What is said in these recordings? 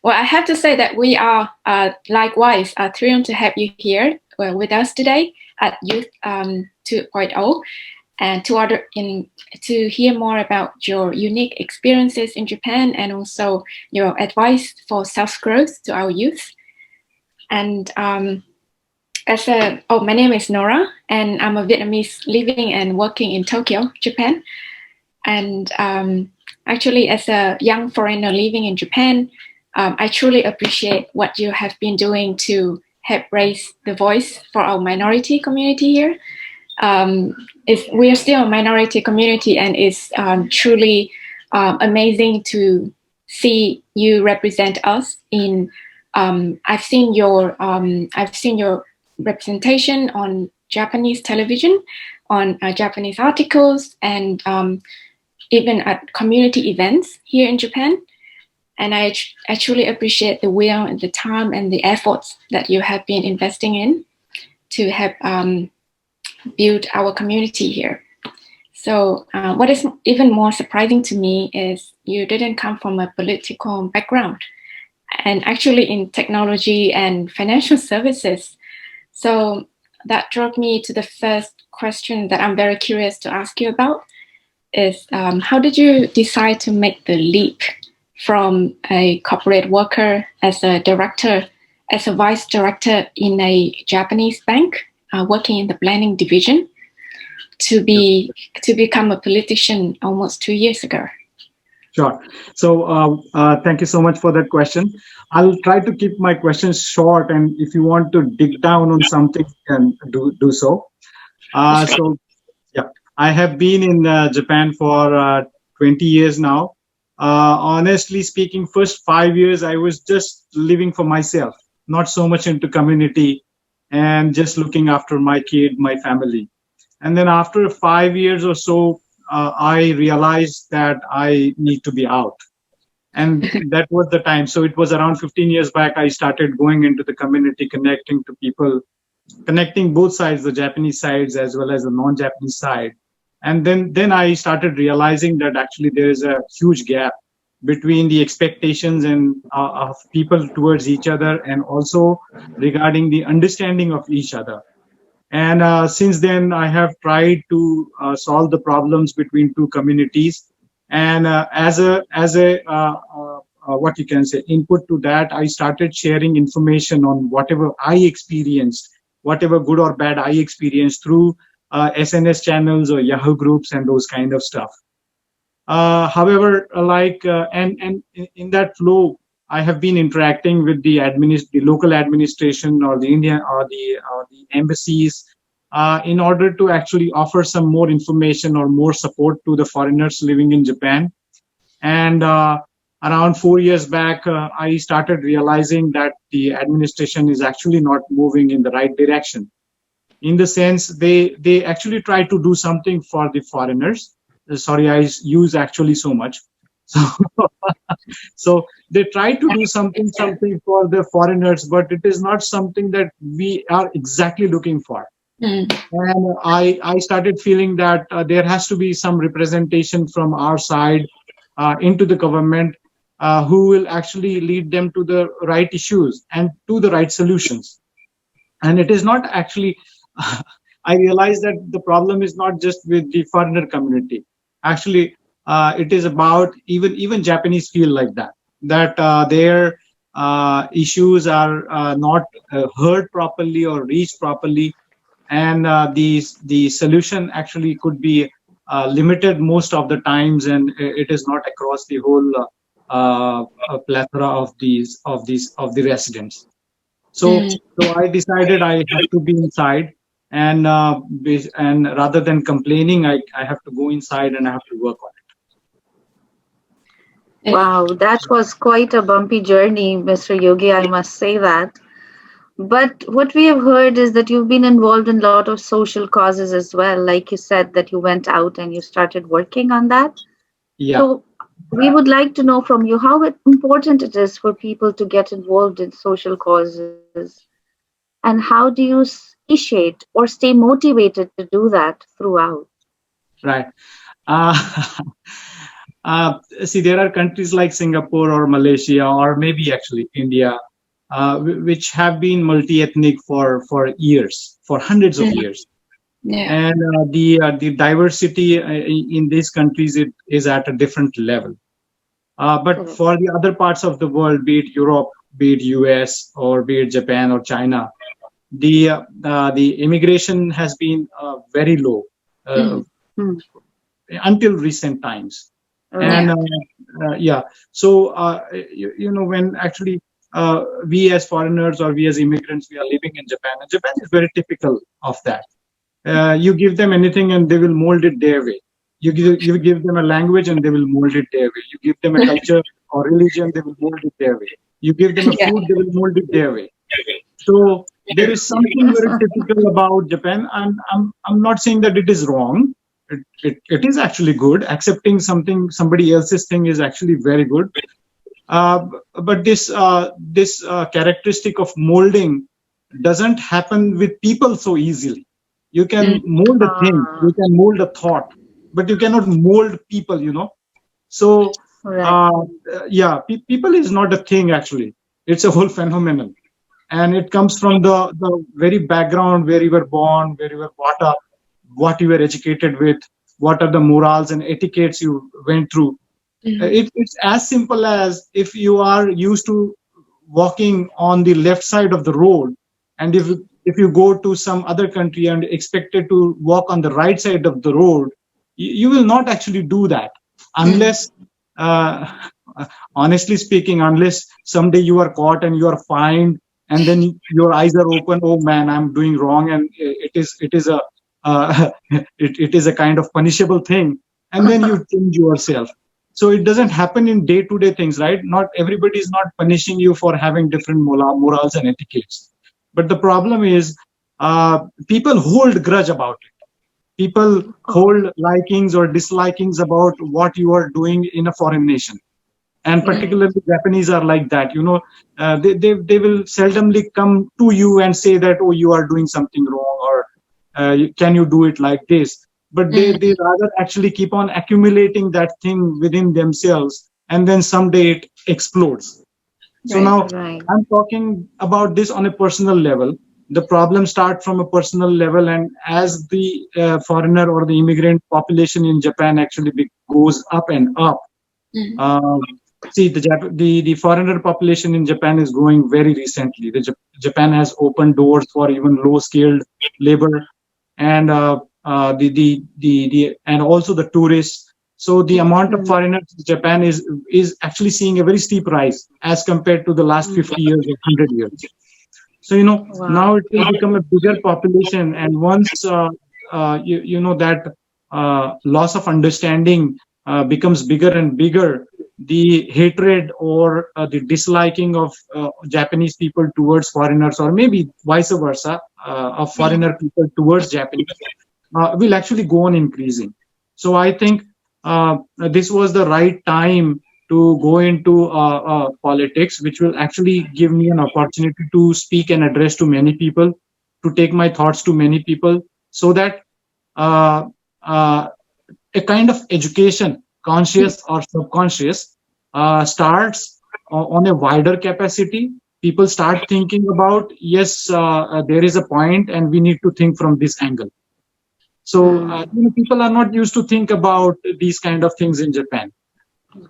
Well, I have to say that we are likewise thrilled to have you here with us today at Youth 2.0, and to hear more about your unique experiences in Japan and also your advice for self-growth to our youth. And my name is Nora, and I'm a Vietnamese living and working in Tokyo, Japan. And actually, as a young foreigner living in Japan, I truly appreciate what you have been doing to help raise the voice for our minority community here. We are still a minority community, and it's truly amazing to see you represent us in. I've seen your representation on Japanese television, on Japanese articles, and even at community events here in Japan. And I truly appreciate the will and the time and the efforts that you have been investing in to help build our community here. So what is even more surprising to me is you didn't come from a political background, and actually in technology and financial services. So that drove me to the first question that I'm very curious to ask you about is how did you decide to make the leap from a corporate worker as a director, as a vice director in a Japanese bank, working in the planning division, to become a politician almost 2 years ago? Sure. So thank you so much for that question. I'll try to keep my questions short, and if you want to dig down on something, you can do so. So yeah, I have been in Japan for 20 years now. Honestly speaking, first 5 years I was just living for myself, not so much into community, and just looking after my kid, my family. And then after 5 years or so, I realized that I need to be out. And that was the time. So it was around 15 years back, I started going into the community, connecting to people, connecting both sides, the Japanese sides as well as the non-Japanese side. And then I started realizing that actually there is a huge gap between the expectations and of people towards each other, and also regarding the understanding of each other. And since then, I have tried to solve the problems between two communities. And what you can say input to that, I started sharing information on whatever I experienced, whatever good or bad I experienced through SNS channels or Yahoo groups and those kind of stuff. However, and in that flow, I have been interacting with the local administration or the Indian or the embassies in order to actually offer some more information or more support to the foreigners living in Japan. And around 4 years back, I started realizing that the administration is actually not moving in the right direction. In the sense, they actually try to do something for the foreigners. Sorry, I use actually so much. So, so they try to do something for the foreigners, but it is not something that we are exactly looking for. And I started feeling that there has to be some representation from our side into the government who will actually lead them to the right issues and to the right solutions. And it is not actually, I realized that the problem is not just with the foreigner community. Actually, it is about even Japanese feel like that their issues are not heard properly or reached properly, and the solution actually could be limited most of the times, and it is not across the whole plethora of the residents. So I decided I have to be inside, and rather than complaining, I have to go inside and I have to work on it. Wow, that was quite a bumpy journey, Mr. Yogi, I must say that. But what we have heard is that you've been involved in a lot of social causes as well. Like you said, that you went out and you started working on that. Yeah. So we would like to know from you how important it is for people to get involved in social causes, and how do you initiate or stay motivated to do that throughout? Right. Uh, See, there are countries like Singapore or Malaysia or maybe actually India, which have been multi-ethnic for years, for hundreds of years, Yeah. and the diversity in these countries is at a different level. But Correct. for the other parts of the world, be it Europe, be it US, or be it Japan or China, the immigration has been very low uh, Mm. Hmm. until recent times. And Yeah. Right. yeah, so when actually we as foreigners or we as immigrants, we are living in Japan, and Japan is very typical of that. You give them anything and they will mold it their way. You give them a language and they will mold it their way. You give them a culture or religion, they will mold it their way. You give them a Yeah. food, they will mold it their way. So there is something very typical about Japan, and I'm not saying that it is wrong. It is actually good. Accepting somebody else's thing is actually very good. But this characteristic of molding doesn't happen with people so easily. You Mm. can mold a thing, you Ah, can mold a thought, but you cannot mold people. So right. uh, yeah, people is not a thing actually. It's a whole phenomenon, and it comes from the very background where you were born, where you were brought up, what you were educated with, what are the morals and etiquettes you went through. Mm. It's as simple as if you are used to walking on the left side of the road, and if you go to some other country and expected to walk on the right side of the road, you will not actually do that Mm. unless uh, honestly speaking, unless someday you are caught and you are fined, and then your eyes are open, oh man, I'm doing wrong, and it is a it is a kind of punishable thing, and then you change yourself. So it doesn't happen in day to day things, right? Not everybody is not punishing you for having different morals and etiquettes, but the problem is people hold grudge about it. People Oh, hold likings or dislikings about what you are doing in a foreign nation, and right. particularly Japanese are like that. They will seldomly come to you and say that, oh, you are doing something wrong, or can you do it like this? But they Mm. rather actually keep on accumulating that thing within themselves, and then someday it explodes. So Right. now Right. I'm talking about this on a personal level. The problem starts from a personal level, and as the foreigner or the immigrant population in Japan actually goes up and up, Mm. uh, see, the foreigner population in Japan is growing very recently. Japan has opened doors for even low-skilled labor, and and also the tourists. So the Mm. amount of Hmm. foreigners to Japan is actually seeing a very steep rise as compared to the last Hmm. 50 years or 100 years. So Wow. now it will become a bigger population, and once that loss of understanding becomes bigger and bigger, the hatred or the disliking of Japanese people towards foreigners, or maybe vice versa, of Mm. foreigner people towards Japanese, will actually go on increasing. So I think this was the right time to go into politics, which will actually give me an opportunity to speak and address to many people, to take my thoughts to many people, so that uh, uh, a kind of education, conscious or subconscious, starts on a wider capacity. People start thinking about, yes, there is a point, and we need to think from this angle. So Hmm. people are not used to think about these kind of things in Japan.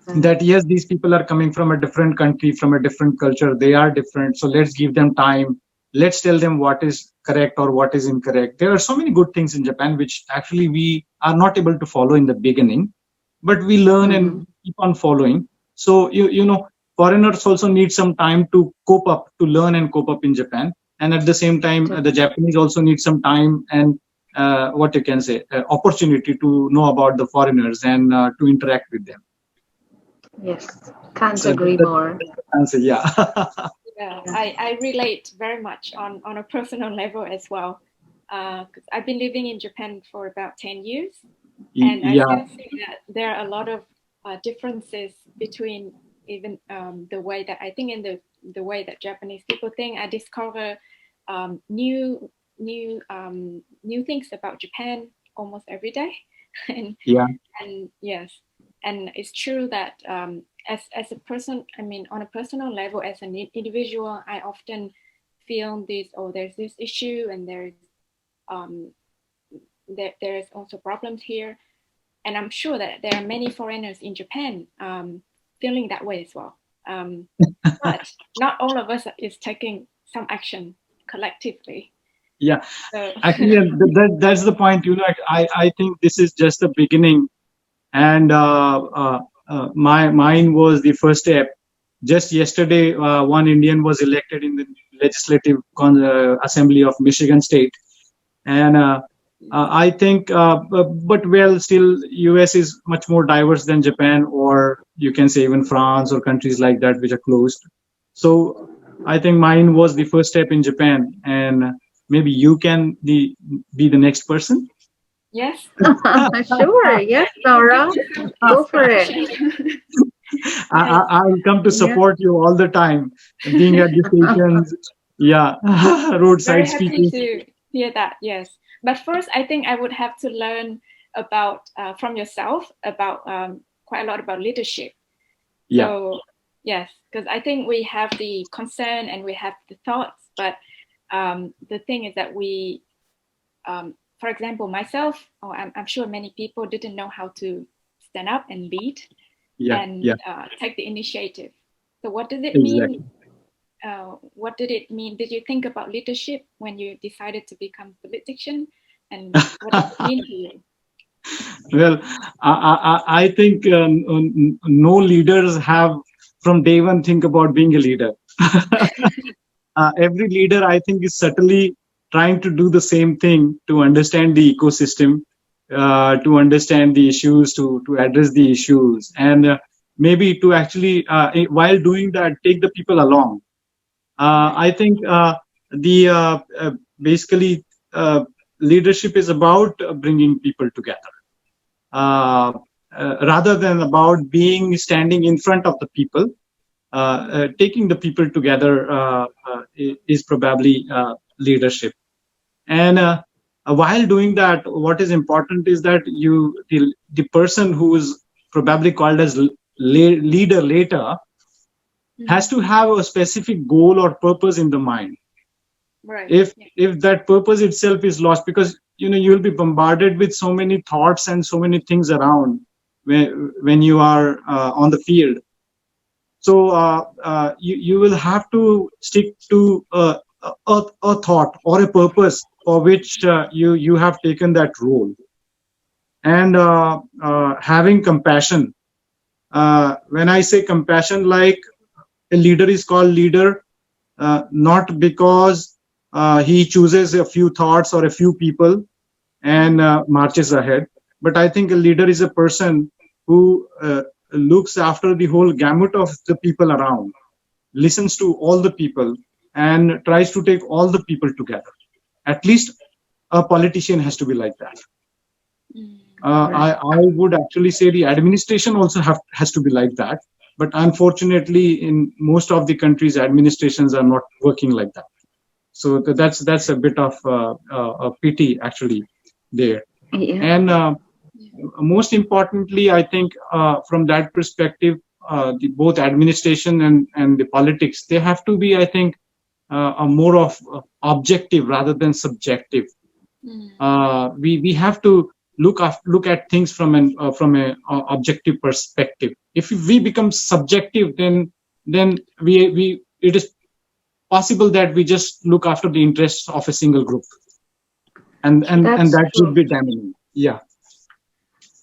Right. That yes, these people are coming from a different country, from a different culture. They are different. So let's give them time. Let's tell them what is correct or what is incorrect. There are so many good things in Japan which actually we are not able to follow in the beginning, but we learn Hmm. and keep on following. So foreigners also need some time to cope up, to learn and cope up in Japan, and at the same time, the Definitely. Japanese also need some time and what you can say, opportunity to know about the foreigners and to interact with them. Yes. Can't So agree more. that's the answer. Yeah. Yeah, Yeah. I relate very much on a personal level as well. 'Cause I've been living in Japan for about 10 years, and I Yeah. can see that there are a lot of differences between even the way that I think and the way that Japanese people think. I discover new things about Japan almost every day, and Yeah. and yes. And it's true that as a person, I mean, on a personal level, as an individual, I often feel this, oh, there's this issue, and um, there's also problems here. And I'm sure that there are many foreigners in Japan feeling that way as well. Um, but not all of us is taking some action collectively. Yeah, So actually, that's the point. I think this is just the beginning, and mine was the first step. Just yesterday, one Indian was elected in the legislative assembly of Michigan State, and I think, but well, still, US is much more diverse than Japan, or you can say even France or countries like that which are closed. So I think mine was the first step in Japan, and maybe you can be the next person. yes, Sure. Yes, I'll give Nora. you some Go for it. inspiration. Yes, I'll come to Yeah. support you all the time, being at the stations, yeah, roadside very happy speeches. to hear that. Yes, but first, I think I would have to learn about from yourself about quite a lot about leadership. Yeah, So yes, because I think we have the concern and we have the thoughts, but the thing is that for example, myself, or I'm sure many people didn't know how to stand up and lead yeah, and yeah, take the initiative. So what does it mean? exactly. What did it mean? Did you think about leadership when you decided to become a politician? And what does it mean to you? Well, I think no leaders have from day one think about being a leader. Every leader, I think, is subtly trying to do the same thing to understand the ecosystem, to understand the issues, to address the issues, and maybe to actually, while doing that, take the people along. Right. I think the basically leadership is about bringing people together, uh, rather than about being standing in front of the people. Taking the people together is probably leadership. And while doing that, what is important is that the person who is probably called as leader later has to Mm-hmm. have a specific goal or purpose in the mind. Right. if Yeah. if that purpose itself is lost, because you'll be bombarded with so many thoughts and so many things around when you are on the field. So you will have to stick to a thought or a purpose for which you have taken that role, and having compassion. When I say compassion, like, a leader is called leader not because he chooses a few thoughts or a few people and Mm-hmm. marches ahead. But I think a leader is a person who looks after the whole gamut of the people around, listens to all the people, and tries to take all the people together. At least a politician has to be like that. Right. I would actually say the administration also has to be like that. But unfortunately, in most of the countries, administrations are not working like that. So that's a bit of a pity actually there. Yeah. And Yeah. most importantly, I think from that perspective, both administration and the politics, they have to be, I think, a more of objective rather than subjective. We have to look at things from a objective perspective. If we become subjective, then we it is possible that we just look after the interests of a single group, and That's that would true. be damaging. Yeah,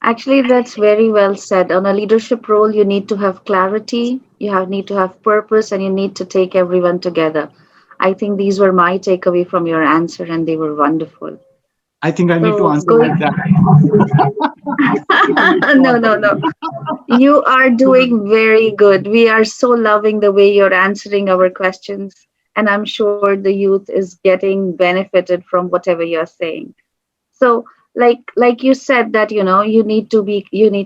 Actually, that's very well said. On a leadership role, you need to have clarity, need to have purpose, and you need to take everyone together. I think these were my takeaway from your answer, and they were wonderful. I think I need to So, answer going. like that. It's a bit No, short, no, but no. You are doing very good. We are so loving the way you're answering our questions, and I'm sure the youth is getting benefited from whatever you're saying. So, like you said that you need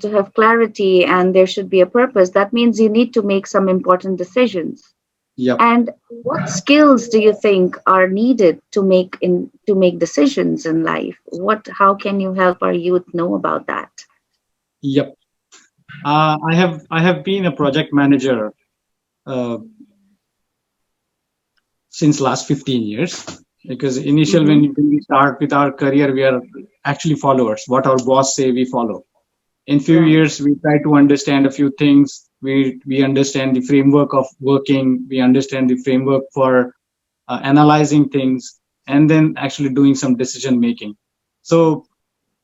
to have clarity and there should be a purpose. That means you need to make some important decisions. yep, And what skills do you think are needed to make decisions in life? What How can you help our youth know about that? yep. I have been a project manager uh, since last 15 years, because initial Mm-hmm. when we start with our career, we are actually followers. What our boss say, we follow. In few Right. years, we try to understand a few things. We understand the framework of working. We understand the framework for analyzing things, and then actually doing some decision making. So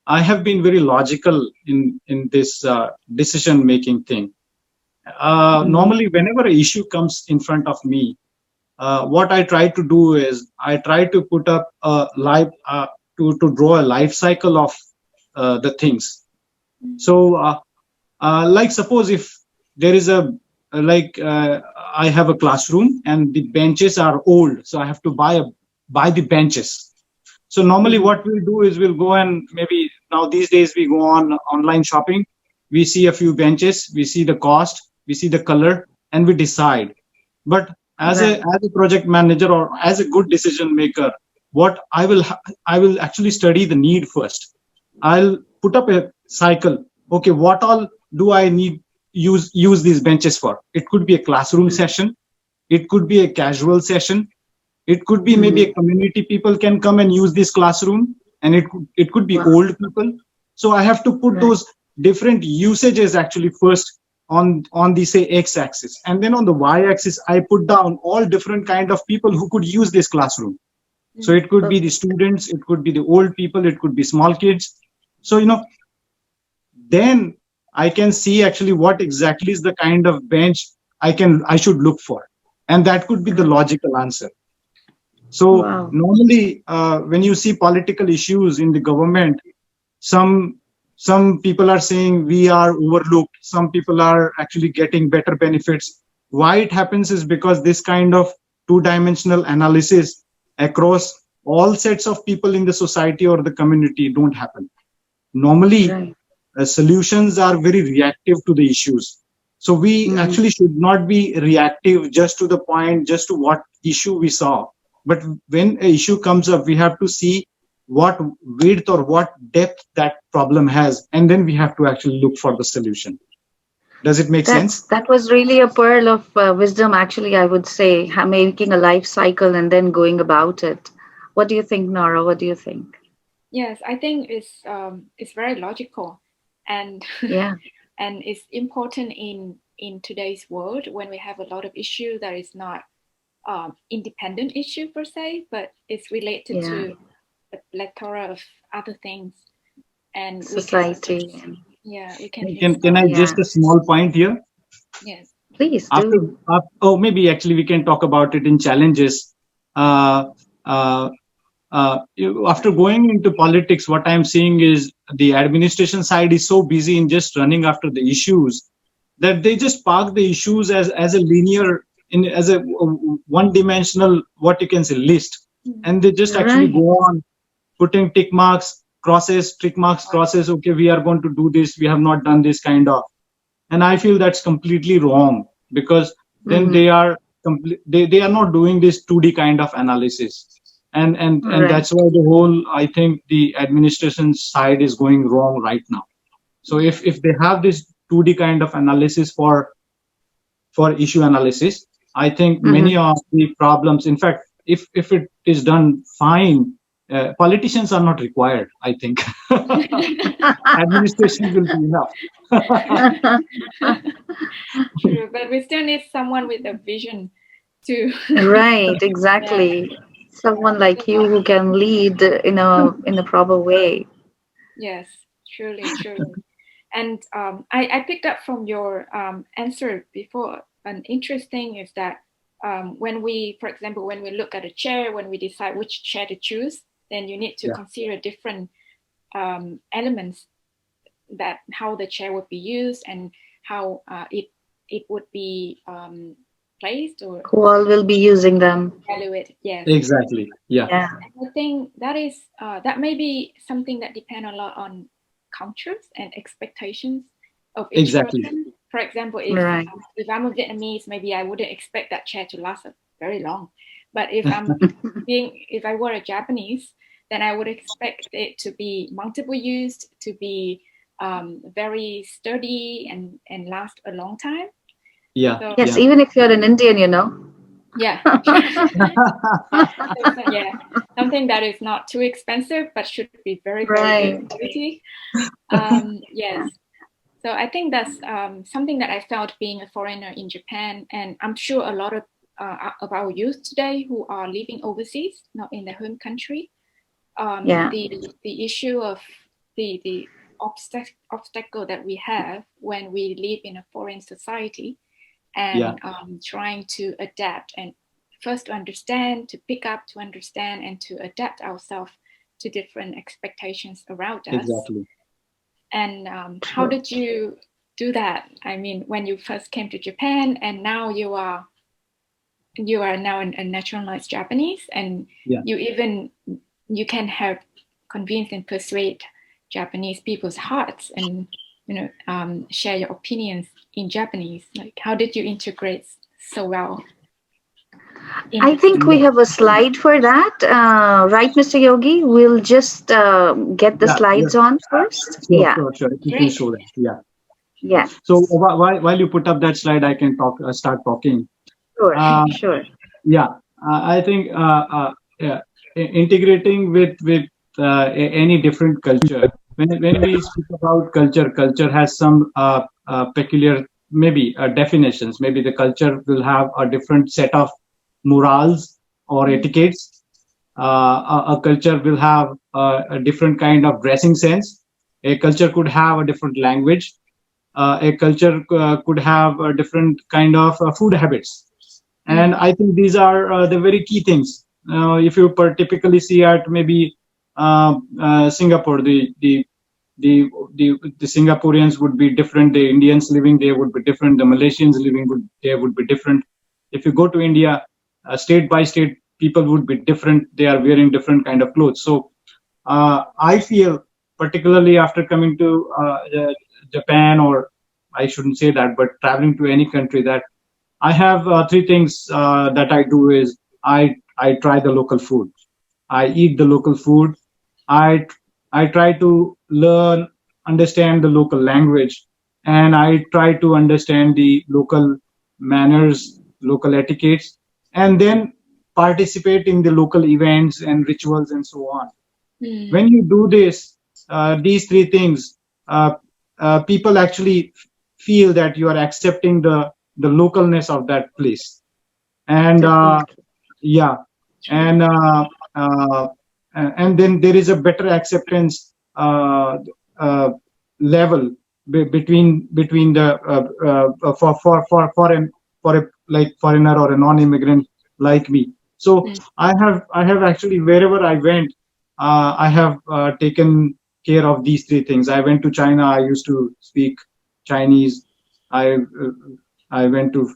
I have been very logical in this decision making thing. Mm-hmm. Normally, whenever an issue comes in front of me, what I try to do is I try to put up a life to draw a life cycle of the things. So, like suppose if there is a like I have a classroom and the benches are old, so I have to buy the benches. So normally Mm-hmm. what we'll do is we'll go and maybe now these days we go on online shopping. We see a few benches, we see the cost, we see the color, and we decide. But Right. as a project manager or as a good decision maker, what I will actually study the need first. I'll put up a cycle. Okay, what all do I need use these benches for? It could be a classroom session, it could be a casual session, it could be maybe Mm-hmm. a community people can come and use this classroom, and it could be Wow. old people. So I have to put Right. those different usages actually first on the say x-axis, and then on the y-axis I put down all different kind of people who could use this classroom. So it could be the Perfect. students, it could be the old people, it could be small kids. So then I can see actually what exactly is the kind of bench I should look for, and that could be the Right. logical answer. So Wow. normally, when you see political issues in the government, some some people are saying we are overlooked. Some people are actually getting better benefits. Why it happens is because this kind of two-dimensional analysis across all sets of people in the society or the community don't happen. Normally, Right. solutions are very reactive to the issues. So we Mm-hmm. actually should not be reactive just to the point, just to what issue we saw. But when an issue comes up, we have to see what width or what depth that problem has, and then we have to actually look for the solution. Does it make sense? That was really a pearl of wisdom, actually, I would say, making a life cycle and then going about it. What do you think, Nora? What do you think? Yes, I think it's very logical, and Yeah. and it's important in today's world when we have a lot of issue that is not independent issue per se, but it's related Yeah. to a plethora of other things, and we can Society. use, And yeah, we can use Can I yeah. just a small point here? yes. Please After, do. oh, maybe actually we can talk about it in challenges. Uh, uh, After going into politics, what I'm seeing is the administration side is so busy in just running after the issues that they just park the issues as a linear in as a one dimensional what you can say list, Mm. and they just actually Right. go on putting tick marks, crosses, tick marks, crosses. Okay, we are going to do this. We have not done this kind of, and I feel that's completely wrong, because then Mm-hmm. they are not doing this 2D kind of analysis, and Right. that's why the whole I think the administration side is going wrong right now. So Yeah. if they have this 2D kind of analysis for issue analysis, I think Mm-hmm. many of the problems, in fact, if it is done fine, politicians are not required, I think. Administration will be enough. True, but we still need someone with a vision to, Right, yeah, exactly. Someone to like you not, who can lead in a proper way. yes, truly, truly. And I picked up from your answer before. An interesting is that when we, for example, when we look at a chair, when we decide which chair to choose, then you need to Yeah, consider different elements, that how the chair would be used and how it would be placed or Who all will be using them? evaluated. Yes, exactly. Yeah, Yeah. I think that is that may be something that depend a lot on cultures and expectations of each exactly. person. For example, Right. if I'm a Vietnamese, maybe I wouldn't expect that chair to last very long. But if if I were a Japanese, then I would expect it to be multiple used, to be very sturdy and last a long time. Yeah, So Yes, yeah. even if you're an Indian, you know. yeah, yeah, something that is not too expensive but should be very very good Right. quality. Yes. So I think that's something that I felt being a foreigner in Japan, and I'm sure a lot of our youth today who are living overseas, not in their home country, Yeah. the issue of the obstacle that we have when we live in a foreign society, Yeah, and trying to adapt and first to understand, to pick up, to understand, and to adapt ourselves to different expectations around us. exactly. And how True. did you do that? I mean, when you first came to Japan, and now you are now a naturalized Japanese, and Yeah. you even you can help convince and persuade Japanese people's hearts, and share your opinions in Japanese. Like, how did you integrate so well in I the think we Yeah, system? have a slide for that. Right, Mr. Yogi? We'll just get the yeah, yeah. slides on first. Sure, Yeah. sure, sure. If you can Great. show that. Yeah. Yes. So while you put up that slide, I can start talking. Sure. Uh, Sure. yeah, I think yeah, integrating with any different culture. When we speak about culture, culture has some peculiar maybe definitions. Maybe the culture will have a different set of morals or Mm, etiquettes. A culture will have a different kind of dressing sense. A culture could have a different language. A culture could have a different kind of food habits. And mm, I think these are the very key things. If you typically see at maybe Singapore, the Singaporeans would be different. The Indians living there would be different. The Malaysians living there would be different. If you go to India, state by state, people would be different. They are wearing different kind of clothes. So I feel, particularly after coming to Japan, or I shouldn't say that, but traveling to any country, that I have three things that I do is I try the local food. I eat the local food. I I try to learn, understand the local language, and I try to understand the local manners, local etiquettes, and then participate in the local events and rituals and so on. mm. When you do this, these three things, uh, people actually feel that you are accepting the localness of that place. And Definitely. yeah, True. and and then there is a better acceptance uh, level between the for a like foreigner or a non-immigrant like me. So Mm, I have actually, wherever I went, I have taken care of these three things. I went to China. I used to speak Chinese. I went to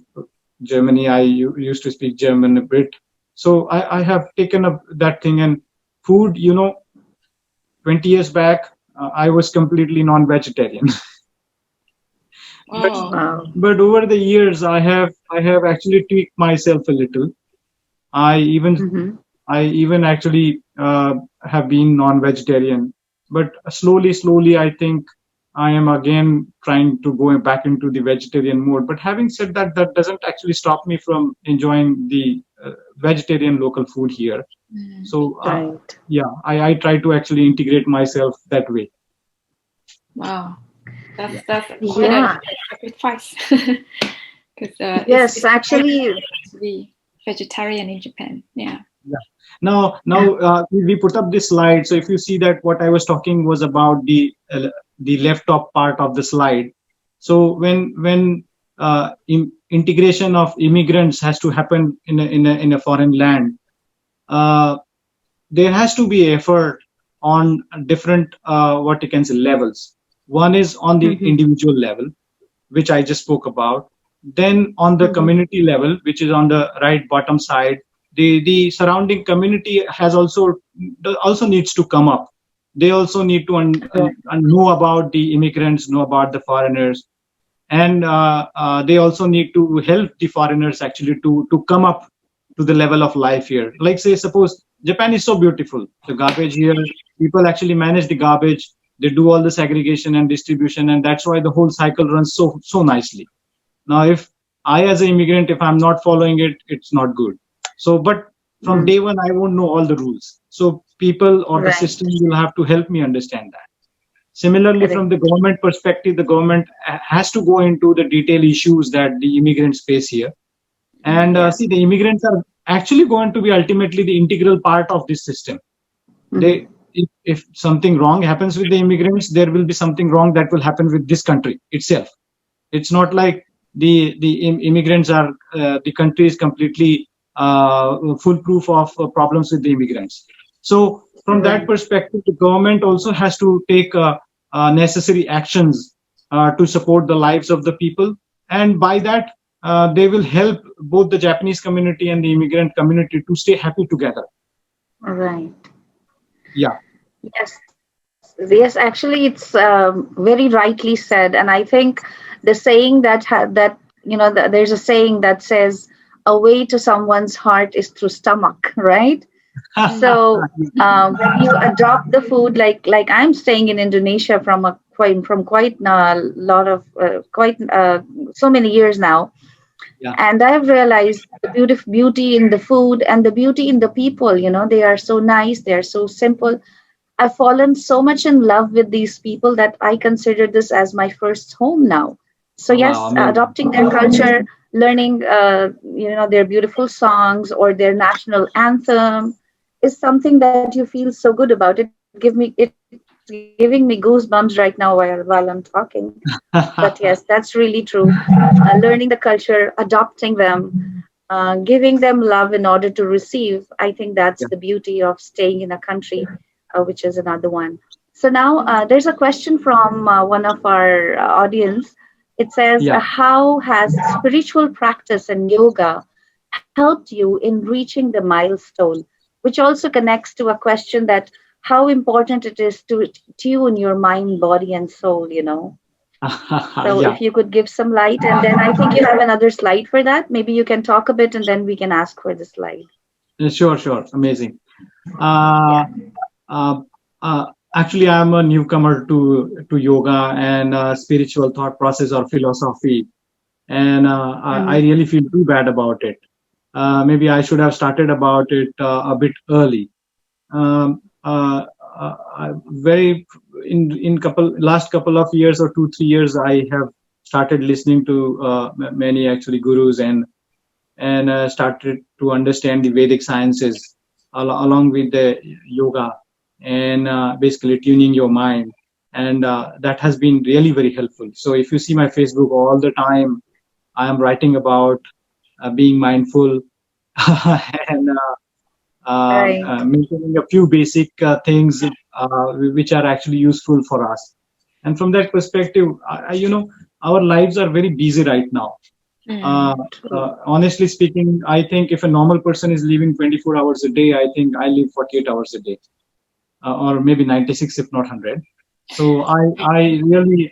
Germany. Used to speak German a bit. So I have taken up that thing. And food, 20 years back, I was completely non-vegetarian. but oh. Wow. but over the years, I have actually tweaked myself a little. I even Mm-hmm. I even actually have been non-vegetarian, but slowly, I think I am again trying to go back into the vegetarian mode. But having said that, that doesn't actually stop me from enjoying the vegetarian local food here. Mm. So Right. yeah, I try to actually integrate myself that way. Wow, Yeah, that's quite Yeah. a sacrifice because Yes, it's quite actually. difficult to be vegetarian in Japan. Yeah. yeah. Now we put up this slide. So if you see that what I was talking was about the left top part of the slide. So when integration of immigrants has to happen in a foreign land, uh, there has to be effort on different what you can say levels. One is on the Mm-hmm. individual level, which I just spoke about. Then on the Mm-hmm. community level, which is on the right bottom side, the surrounding community has also needs to come up. They also need to Correct. know about the immigrants, know about the foreigners, and they also need to help the foreigners actually to come up to the level of life here. Like, say, suppose Japan is so beautiful, the garbage here, people actually manage the garbage. They do all the segregation and distribution, and that's why the whole cycle runs so nicely. Now, if I, as an immigrant, if I'm not following it, it's not good. So, but from day one, I won't know all the rules. So, people or the Right. system will have to help me understand that. Similarly, from Correct. the government perspective, the government has to go into the detailed issues that the immigrants face here. And Yeah. see, the immigrants are actually going to be ultimately the integral part of this system. They, Mhm. if something wrong happens with the immigrants, there will be something wrong that will happen with this country itself. It's not like the immigrants are the country is completely foolproof of problems with the immigrants. So from that Right. perspective, the government also has to take necessary actions to support the lives of the people, and by that they will help both the Japanese community and the immigrant community to stay happy together. Right. Yeah. Yes, yes. Actually, it's very rightly said, and I think the saying that there's a saying that says, "A way to someone's heart is through stomach," right? So when you adopt the food, like I'm staying in Indonesia from quite a lot of quite so many years now, Yeah. and I've realized the beauty in the food and the beauty in the people. They are so nice, they are so simple. I've fallen so much in love with these people that I consider this as my first home now. So Oh, wow, yes, amazing. adopting their culture, learning, their beautiful songs or their national anthem is something that you feel so good about. It's giving me goosebumps right now while I'm talking. But yes, that's really true. Learning the culture, adopting them, giving them love in order to receive. I think that's the Yeah. beauty of staying in a country, which is another one. So now there's a question from one of our audience. It says, Yeah. how has spiritual practice and yoga helped you in reaching the milestone? Which also connects to a question that how important it is to tune your mind, body, and soul. So Yeah. if you could give some light, and then I think you have another slide for that. Maybe you can talk a bit, and then we can ask for the slide. Sure, sure. Amazing. Yeah. Uh, uh, Actually, I'm a newcomer to yoga and spiritual thought process or philosophy, and I Hmm. really feel too bad about it. Maybe I should have started about it a bit early. Um, uh, Very in couple last couple of years or 2 3 years, I have started listening to many actually gurus and started to understand the Vedic sciences along with the yoga and basically tuning your mind. And that has been really very helpful. So if you see my Facebook all the time, I am writing about being mindful and Right. maintaining a few basic things which are actually useful for us. And from that perspective, our lives are very busy right now. uh, True. Honestly speaking, I think if a normal person is living 24 hours a day, I think I live 48 hours a day, or maybe 96 if not 100. So I really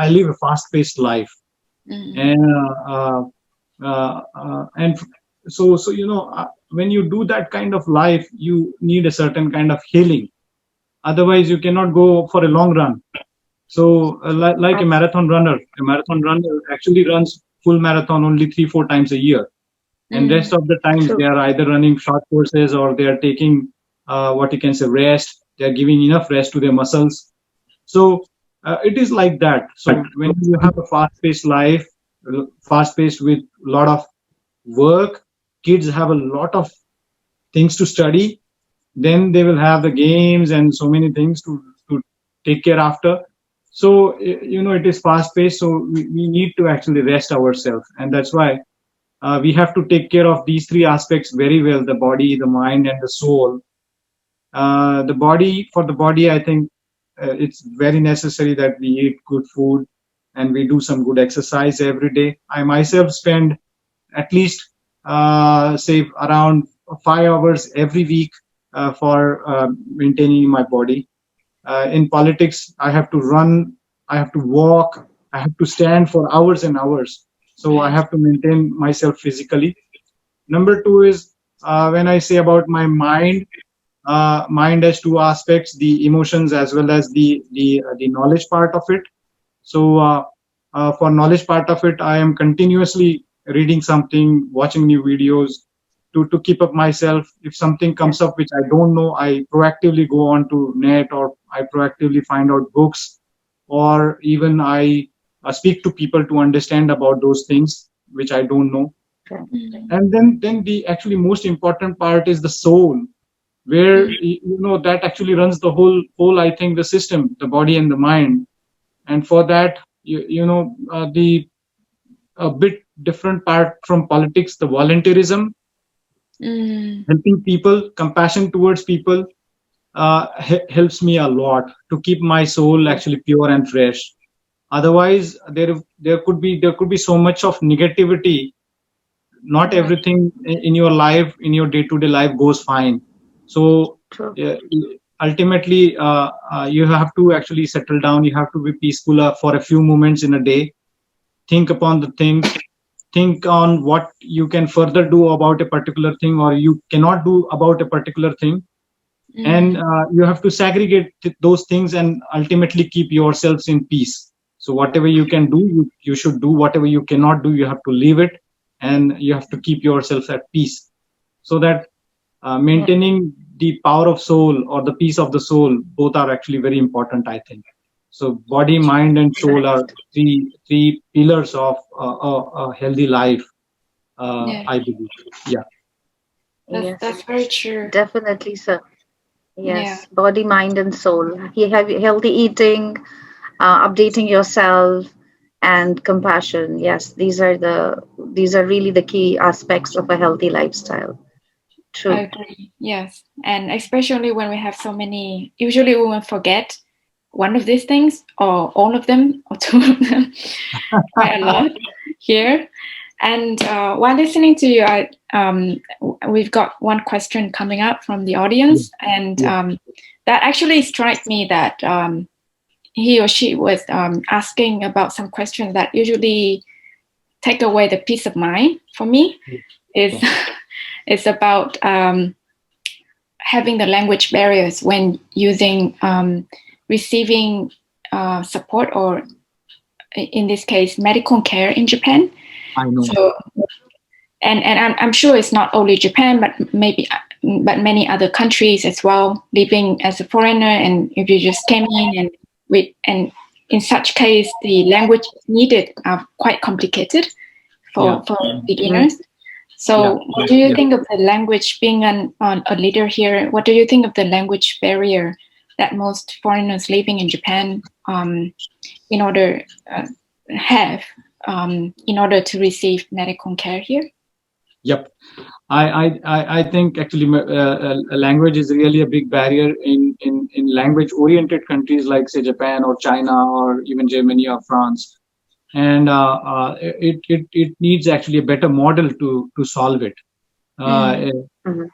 I live a fast-paced life, and and so when you do that kind of life, you need a certain kind of healing. Otherwise, you cannot go for a long run. So, like a marathon runner actually runs full marathon only 3 4 times a year, and rest of the times they True. are either running short courses or they are taking what you can say rest. They are giving enough rest to their muscles. So it is like that. So when you have a fast-paced life, fast-paced with a lot of work, kids have a lot of things to study. Then they will have the games and so many things to take care after. So it is fast paced, so we need to actually rest ourselves, and that's why we have to take care of these three aspects very well: the body, the mind, and the soul. The body, for the body, I think it's very necessary that we eat good food and we do some good exercise every day. I myself spend at least say around 5 hours every week for maintaining my body. In politics, I have to run, I have to walk, I have to stand for hours and hours. So I have to maintain myself physically. Number two is when I say about my mind. mind has two aspects: the emotions as well as the knowledge part of it. So for knowledge part of it, I am continuously reading something, watching new videos to keep up myself. If something Yeah. comes up which I don't know, I proactively go on to net, or I proactively find out books, or even I speak to people to understand about those things which I don't know. Right. Mm. And then the actually most important part is the soul, where Mm. that actually runs the whole I think the system, the body and the mind. And for that, the a bit different part from politics, the volunteerism, Mm. helping people, compassion towards people, helps me a lot to keep my soul Yeah. actually pure and fresh. Otherwise, there could be so much of negativity. Not Right. everything in your life, in your day-to-day life, goes fine. So True. uh, ultimately, you have to actually settle down. You have to be peaceful for a few moments in a day. Think upon the things, think on what you can further do about a particular thing, or you cannot do about a particular thing. And Mm. you have to segregate those things and ultimately keep yourselves in peace. So whatever you can do, you should do. Whatever you cannot do, you have to leave it, and you have to keep yourself at peace, so that Yeah. maintaining the power of soul or the peace of the soul, both are actually very important, I think. So body, mind, and soul are Correct. three pillars of a healthy life, Yeah, I believe. Yeah. that's Yes. very true. Definitely, sir. Yeah, Yes. Body, mind, and soul. He have healthy eating, updating yourself, and compassion. Yes, these are really the key aspects of a healthy lifestyle. I True. agree. Yes, and especially when we have so many, usually we will forget one of these things, or all of them, or two of them, quite a lot here. And while listening to you, we've got one question coming up from the Yeah. audience, and Yeah. that actually struck me that he or she was asking about some questions that usually take away the peace of mind for me. Is Yeah. it's about having the language barriers when using receiving support, or in this case medical care in Japan. I know. So and I'm sure it's not only Japan, but many other countries as well, living as a foreigner, and if you just came in and in such case the language needed are quite complicated Yeah. for Mm. beginners. Yeah. So, what do you Yeah. think of the language being a leader here? What do you think of the language barrier that most foreigners living in Japan in order have in order to receive medical care here? Yep. I think actually language is really a big barrier in language oriented countries like say Japan or China or even Germany or France. And it needs actually a better model to solve it. Mm, Mhm.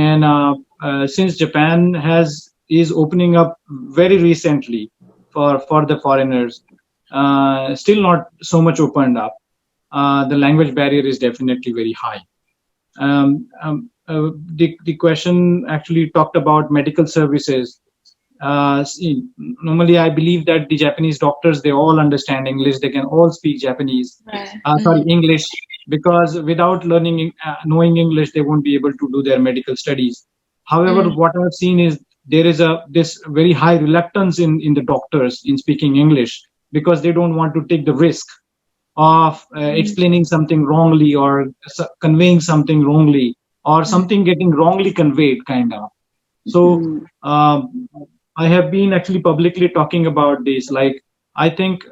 And since Japan has is opening up very recently for the foreigners, still not so much opened up. The language barrier is definitely very high. The question actually talked about medical services. See, normally, I believe that the Japanese doctors, they all understand English. They can all speak Japanese. right. Sorry, English, because without learning, knowing English, they won't be able to do their medical studies. However, Mm, what I've seen is there is a this very high reluctance in the doctors in speaking English, because they don't want to take the risk of mm, explaining something wrongly, or conveying something wrongly, or mm, something getting wrongly conveyed, kind of. So Mm. I have been actually publicly talking about this. Like, I think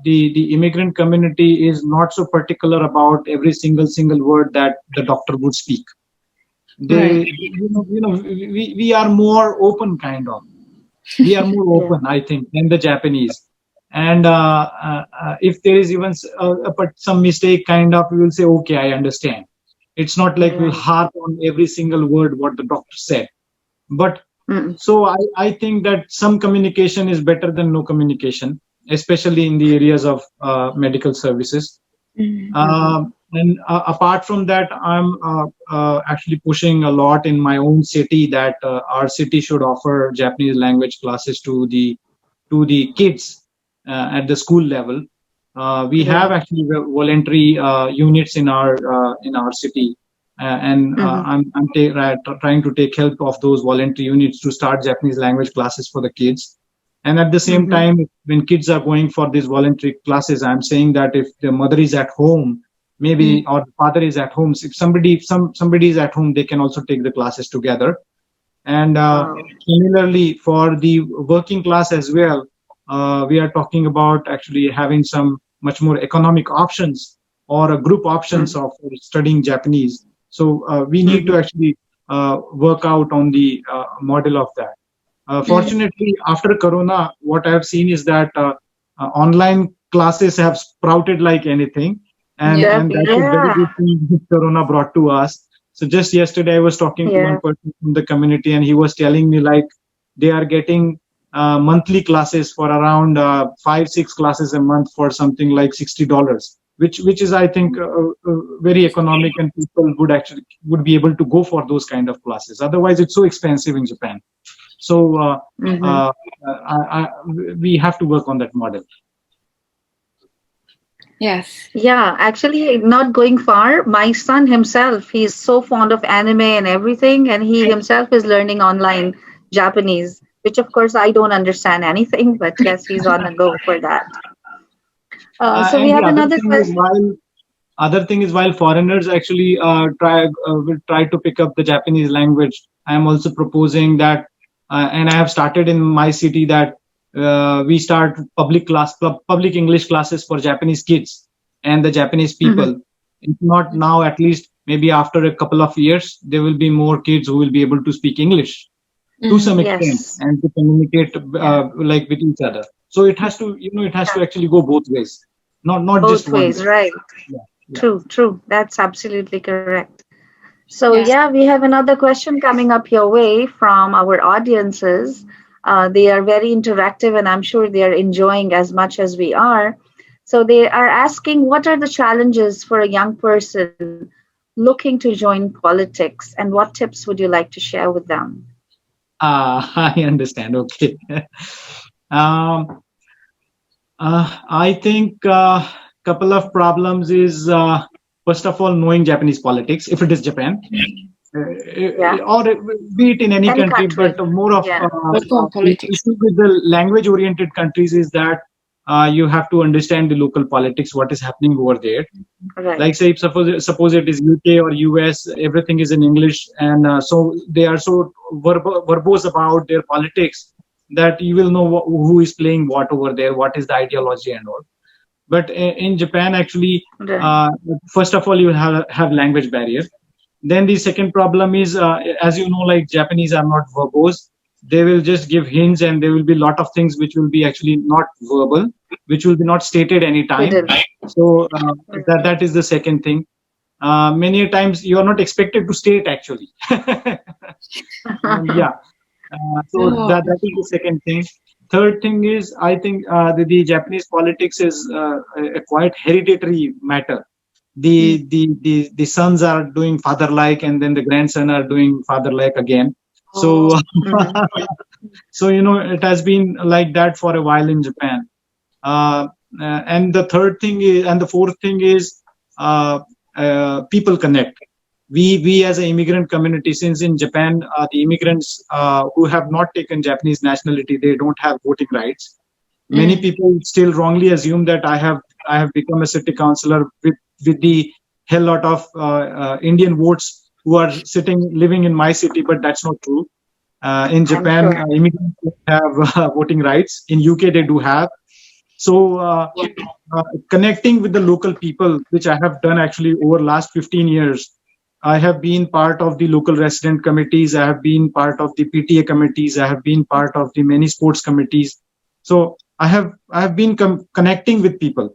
the immigrant community is not so particular about every single word that the doctor would speak. right. We are more open, kind of. We are more Yeah. open, I think, than the Japanese. And if there is even some mistake, kind of, we will say, okay, I understand. It's not like we'll Right. harp on every single word what the doctor said. But Mm. so I think that some communication is better than no communication, especially in the areas of medical services. Mm, Mhm. And apart from that, I'm actually pushing a lot in my own city that our city should offer Japanese language classes to the kids at the school level. We have Right. actually voluntary units in our city, and Mm-hmm. trying to take help of those voluntary units to start Japanese language classes for the kids. And at the same Mm-hmm. time, when kids are going for these voluntary classes, I'm saying that if the mother is at home, maybe, Mm. or the father is at home, if somebody is at home, they can also take the classes together. And Wow. similarly, for the working class as well, we are talking about actually having some much more economic options or a group options Mm-hmm. of studying Japanese. So we need to Mm-hmm. actually work out on the model of that. Mm. Fortunately, after Corona, what I have seen is that online classes have sprouted like anything, Yeah. and that's a very Yeah. good thing that Corona brought to us. So just yesterday, I was talking to one Yeah. person from the community, and he was telling me like they are getting monthly classes for around 5, 6 classes a month for something like $60, which is I think very economic, and people would be able to go for those kind of classes. Otherwise, it's so expensive in Japan. So Mm-hmm. uh, we have to work on that model. Yes. Yeah, actually, not going far. My son himself, he's so fond of anime and everything, and he himself is learning online Japanese, which of course I don't understand anything, but yes, he's on a go for that. So we And the have another question. other thing is while foreigners actually will try to pick up the Japanese language, I am also proposing that, and I have started in my city that we start public English classes for Japanese kids and the Japanese Hmm. people. If not now, at least maybe after a couple of years, there will be more kids who will be able to speak English to Mm. some extent Yes, and to communicate Yeah. like with each other. So it has to, it has to actually go both ways, not just both one ways, way. right? Yeah, yeah. True, true. That's absolutely correct. So, Yeah. yeah, we have another question coming up your way from our audiences. They are very interactive, and I'm sure they are enjoying as much as we are. So, they are asking, what are the challenges for a young person looking to join politics, and what tips would you like to share with them? I understand. Okay. um, I think couple of problems is first of all knowing Japanese politics if it is Japan, Yeah, or be it in any any country, but country. more of Yeah, Local the politics. issue with the language oriented countries is that you have to understand the local politics, what is happening over there. Like right. say, if suppose it is UK or US, everything is in English, and so they are so verbose about their politics that you will know who is playing what over there, what is the ideology and all. But in Japan, actually, Right. uh, first of all, you have language barrier. Then the second problem is, as you know, like Japanese are not verbose. They will just give hints, and there will be a lot of things which will be actually not verbal, which will be not stated anytime. Hidden. So that is the second thing. Many times you are not expected to state actually. And yeah, so Oh. that is the second thing. Third thing is, I think the Japanese politics is a quite hereditary matter. Mm. The sons are doing father like, and then the grandson are doing father like again. Oh. So Mhm. so it has been like that for a while in Japan. Uh, and the third thing is, and the fourth thing is, people connect. We as an immigrant community, since in Japan the immigrants who have not taken Japanese nationality, they don't have voting rights. Many Mm. people still wrongly assume that I have become a city councillor with the hell lot of Indian votes who are living in my city, but that's not true. In I'm Japan, sure. immigrants don't have voting rights. In UK, they do have. So connecting with the local people, which I have done actually over last 15 years. I have been part of the local resident committees. I have been part of the PTA committees. I have been part of the many sports committees. So I have been connecting with people,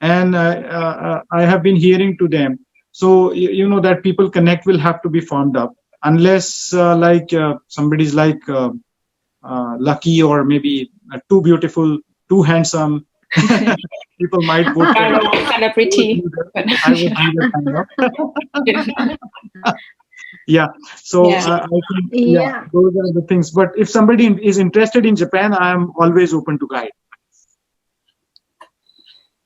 and I have been hearing to them. So you know that people connect will have to be formed up, unless somebody's like lucky, or maybe too beautiful, too handsome. People might vote for I me. don't know, kind of pretty, but I would be the kind of. Yeah. So yeah. I think, yeah, Yeah. those are the things. But if somebody is interested in Japan, I am always open to guide.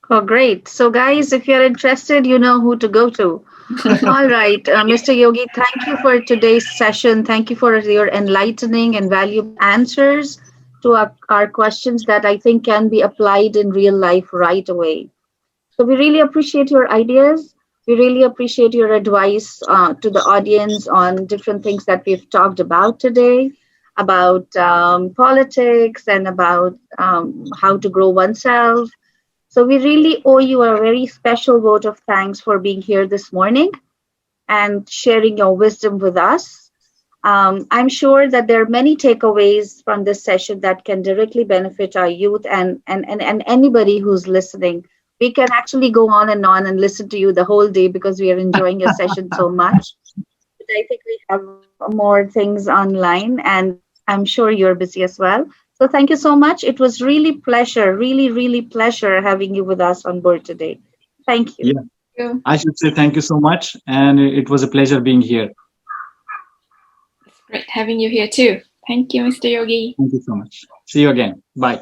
Oh, great. So, guys, if you're interested, you know who to go to. All right, Mr. Yogi, thank you for today's session. Thank you for your enlightening and valuable answers to our questions that I think can be applied in real life right away. So, we really appreciate your ideas. We really appreciate your advice to the audience on different things that we've talked about today, about politics and about how to grow oneself. So, we really owe you a very special vote of thanks for being here this morning and sharing your wisdom with us. I'm sure that there are many takeaways from this session that can directly benefit our youth and anybody who's listening. We can actually go on and listen to you the whole day because we are enjoying your session so much. But I think we have more things online, and I'm sure you're busy as well. So thank you so much. It was really pleasure, really pleasure having you with us on board today. Thank you. Yeah. I should say thank you so much. And it was a pleasure being here. It's great having you here too. Thank you, Mr. Yogi. Thank you so much. See you again. Bye.